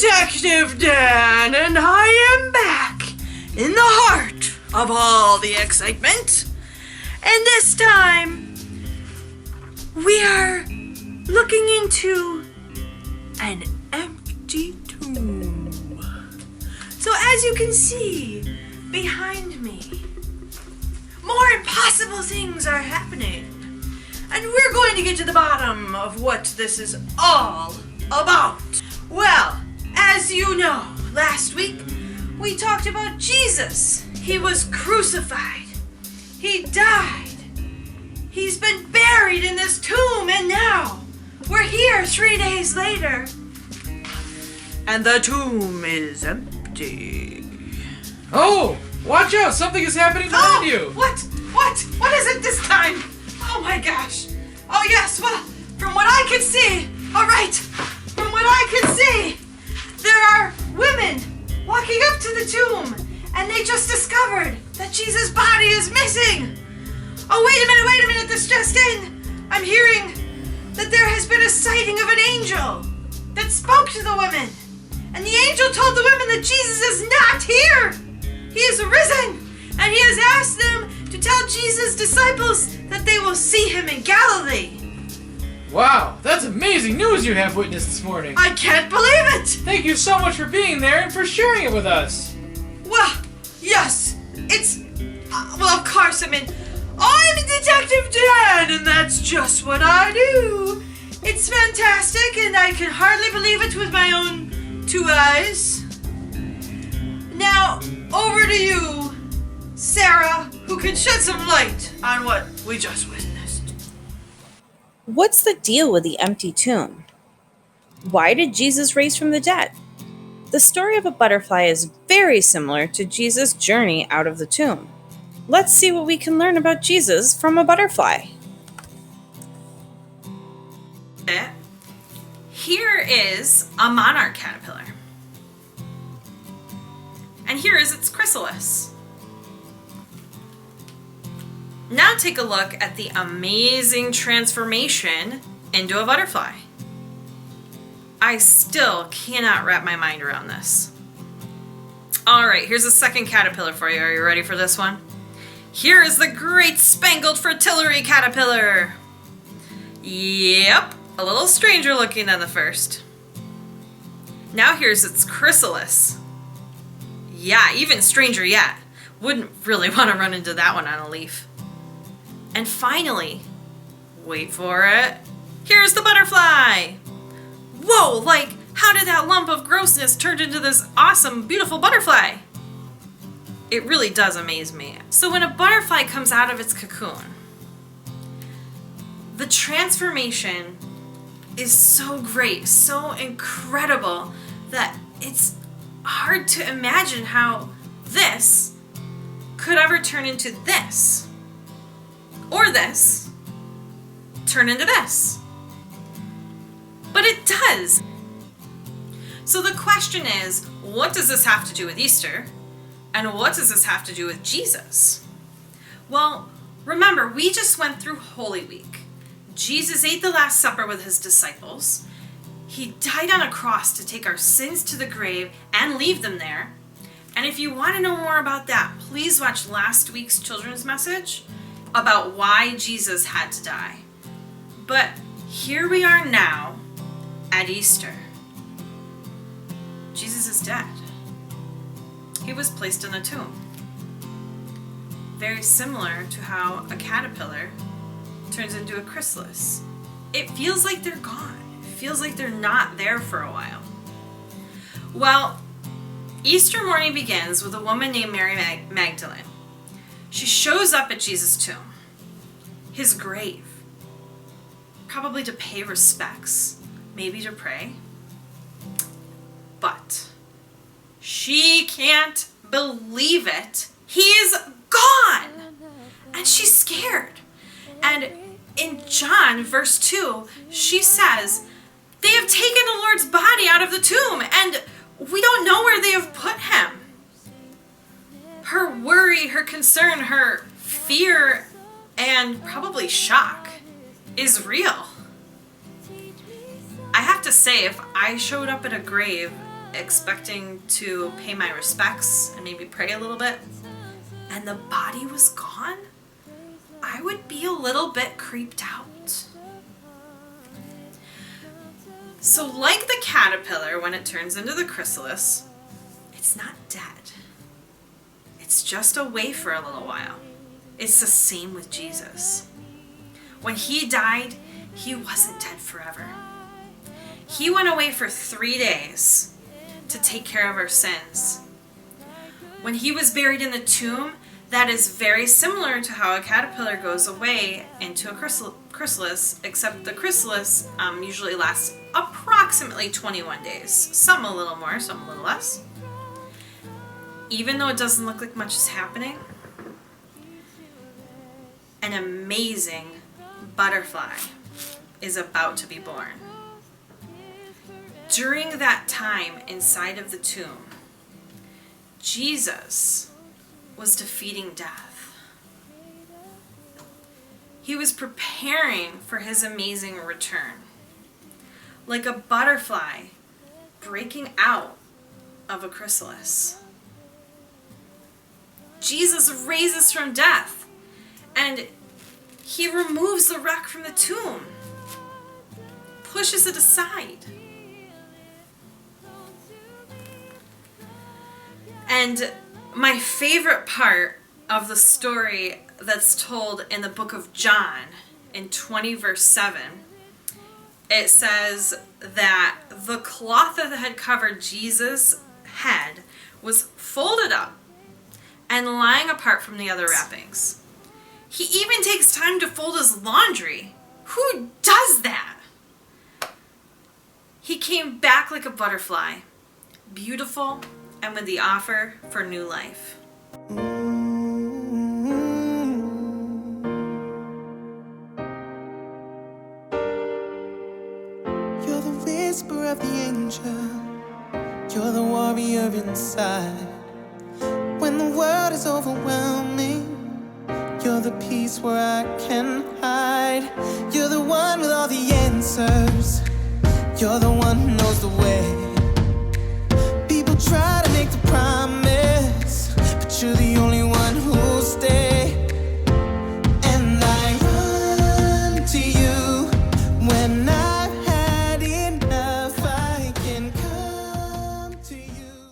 Detective Dan, and I am back in the heart of all the excitement. And this time, we are looking into an empty tomb. So as you can see behind me, more impossible things are happening. And we're going to get to the bottom of what this is all about. Well, as you know, last week we talked about Jesus. He was crucified. He died. He's been buried in this tomb, and now we're here 3 days later. And the tomb is empty. Oh, watch out! Something is happening behind you! What? What is it this time? Oh my gosh. Oh yes, well, from what I can see, alright, from what I can see, there are women walking up to the tomb, and they just discovered that Jesus' body is missing. Oh, wait a minute, this just in. I'm hearing that there has been a sighting of an angel that spoke to the women. And the angel told the women that Jesus is not here. He is risen, and he has asked them to tell Jesus' disciples that they will see him in Galilee. Wow, that's amazing news you have witnessed this morning. I can't believe it. Thank you so much for being there and for sharing it with us. Well, yes, it's, well, of course, I'm Detective Dan, and that's just what I do. It's fantastic, and I can hardly believe it with my own 2 eyes. Now, over to you, Sarah, who can shed some light on what we just witnessed. What's the deal with the empty tomb? Why did Jesus rise from the dead? The story of a butterfly is very similar to Jesus' journey out of the tomb. Let's see what we can learn about Jesus from a butterfly. Here is a monarch caterpillar. And here is its chrysalis. Now take a look at the amazing transformation into a butterfly. I still cannot wrap my mind around this. Alright, here's a second caterpillar for you. Are you ready for this one? Here is the great spangled fritillary caterpillar. Yep, a little stranger looking than the first. Now here's its chrysalis. Yeah, even stranger yet. Wouldn't really want to run into that one on a leaf. And finally, wait for it, here's the butterfly. Whoa, like, how did that lump of grossness turn into this awesome, beautiful butterfly? It really does amaze me. So when a butterfly comes out of its cocoon, the transformation is so great, so incredible, that it's hard to imagine how this could ever turn into this. Or this turn into this. But it does. So the question is, what does this have to do with Easter? And what does this have to do with Jesus? Well, remember, we just went through Holy Week. Jesus ate the Last Supper with his disciples. He died on a cross to take our sins to the grave and leave them there. And if you want to know more about that, please watch last week's children's message about why Jesus had to die. But here we are now at Easter. Jesus is dead. He was placed in a tomb. Very similar to how a caterpillar turns into a chrysalis. It feels like they're gone. It feels like they're not there for a while. Well, Easter morning begins with a woman named Mary Magdalene. She shows up at Jesus' tomb, his grave, probably to pay respects, maybe to pray. But she can't believe it. He's gone! And she's scared. And in John, verse 2, she says, "They have taken the Lord's body out of the tomb, and we don't know where they have put him." Her worry, her concern, her fear, and probably shock is real. I have to say, if I showed up at a grave expecting to pay my respects and maybe pray a little bit, and the body was gone, I would be a little bit creeped out. So like the caterpillar, when it turns into the chrysalis, it's not dead. It's just away for a little while. It's the same with Jesus. When he died, he wasn't dead forever. He went away for 3 days to take care of our sins. When he was buried in the tomb, that is very similar to how a caterpillar goes away into a chrysalis, except the chrysalis usually lasts approximately 21 days. Some a little more, some a little less. Even though it doesn't look like much is happening, an amazing butterfly is about to be born. During that time inside of the tomb, Jesus was defeating death. He was preparing for his amazing return. Like a butterfly breaking out of a chrysalis. Jesus raises from death, and he removes the wreck from the tomb, pushes it aside. And my favorite part of the story that's told in the book of John, in 20 verse 7, it says that the cloth that had covered Jesus' head was folded up and lying apart from the other wrappings. He even takes time to fold his laundry. Who does that? He came back like a butterfly, beautiful and with the offer for new life. You're the whisper of the angel. You're the warrior inside. When the world is overwhelming, you're the peace where I can hide. You're the one with all the answers. You're the one who knows the way.